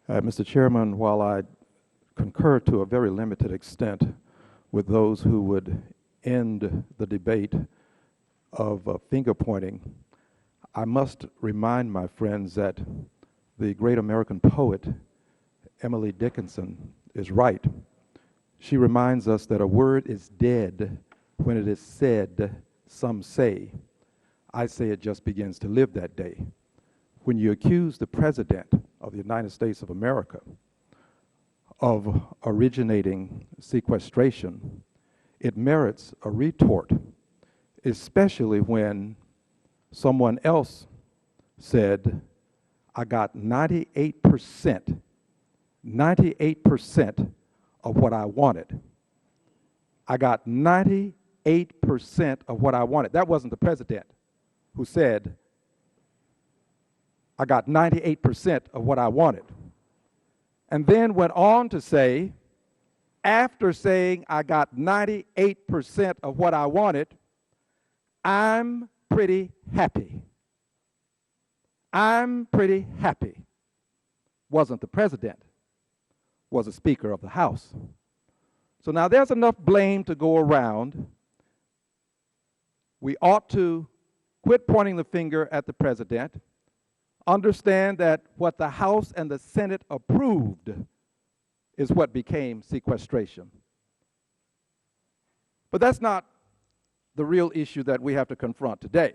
Mr. Chairman, while I concur to a very limited extent with those who would end the debate of finger pointing, I must remind my friends that the great American poet Emily Dickinson is right. She reminds us that a word is dead when it is said, some say. I say it just begins to live that day. When you accuse the President of the United States of America of originating sequestration, it merits a retort, especially when someone else said, I got 98% of what I wanted. I got 98% of what I wanted. That wasn't the President who said, I got 98% of what I wanted. And then went on to say, after saying I got 98% of what I wanted, I'm pretty happy. I'm pretty happy. Wasn't the President, was the Speaker of the House. So now there's enough blame to go around. We ought to quit pointing the finger at the President, understand that what the House and the Senate approved is what became sequestration. But that's not the real issue that we have to confront today.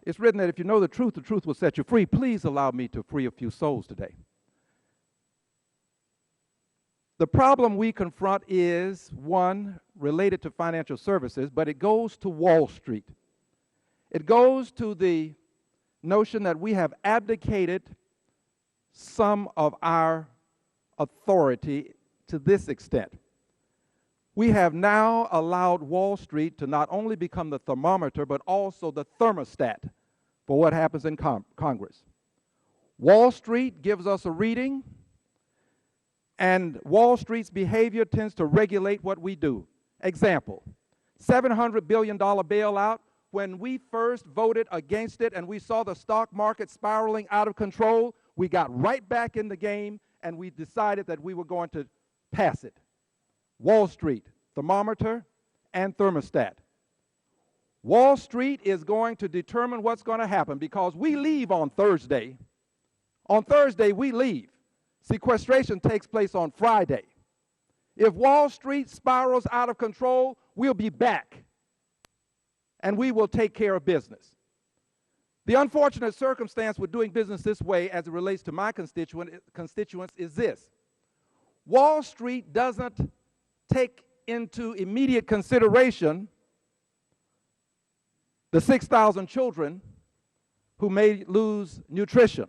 It's written that if you know the truth will set you free. Please allow me to free a few souls today. The problem we confront is one related to financial services, but it goes to Wall Street. It goes to the notion that we have abdicated some of our authority to this extent. We have now allowed Wall Street to not only become the thermometer, but also the thermostat for what happens in Congress. Wall Street gives us a reading, and Wall Street's behavior tends to regulate what we do. Example, $700 billion bailout. When we first voted against it and we saw the stock market spiraling out of control, we got right back in the game and we decided that we were going to pass it. Wall Street, thermometer and thermostat. Wall Street is going to determine what's going to happen because we leave on Thursday. On Thursday, we leave. Sequestration takes place on Friday. If Wall Street spirals out of control, we'll be back. And we will take care of business. The unfortunate circumstance with doing business this way as it relates to my constituents is this. Wall Street doesn't take into immediate consideration the 6,000 children who may lose nutrition.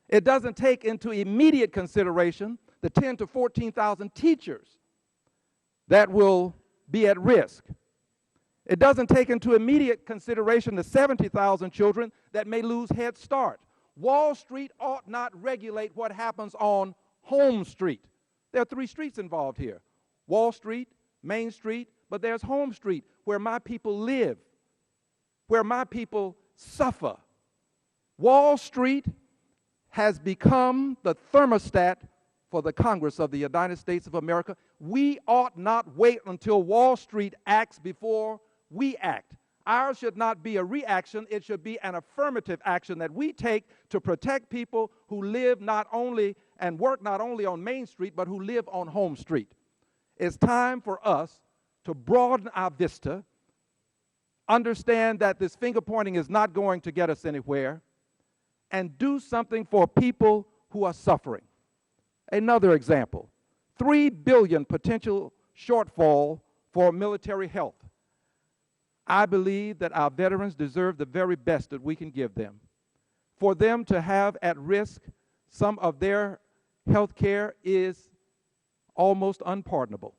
It doesn't take into immediate consideration the 10 to 14,000 teachers that will be at risk. It doesn't take into immediate consideration the 70,000 children that may lose Head Start. Wall Street ought not regulate what happens on Home Street. There are three streets involved here. Wall Street, Main Street, but there's Home Street, where my people live, where my people suffer. Wall Street has become the thermostat for the Congress of the United States of America. We ought not wait until Wall Street acts before we act. Ours should not be a reaction, it should be an affirmative action that we take to protect people who live not only and work not only on Main Street, but who live on Home Street. It's time for us to broaden our vista, understand that this finger pointing is not going to get us anywhere, and do something for people who are suffering. Another example, $3 billion potential shortfall for military health. I believe that our veterans deserve the very best that we can give them. For them to have at risk some of their health care is almost unpardonable.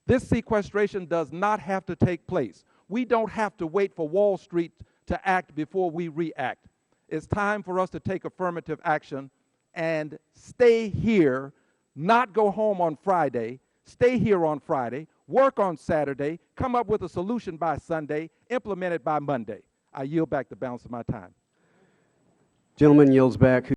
This sequestration does not have to take place. We don't have to wait for Wall Street to act before we react. It's time for us to take affirmative action and stay here, not go home on Friday, stay here on Friday, work on Saturday, come up with a solution by Sunday, implement it by Monday. I yield back the balance of my time. Gentleman yields back.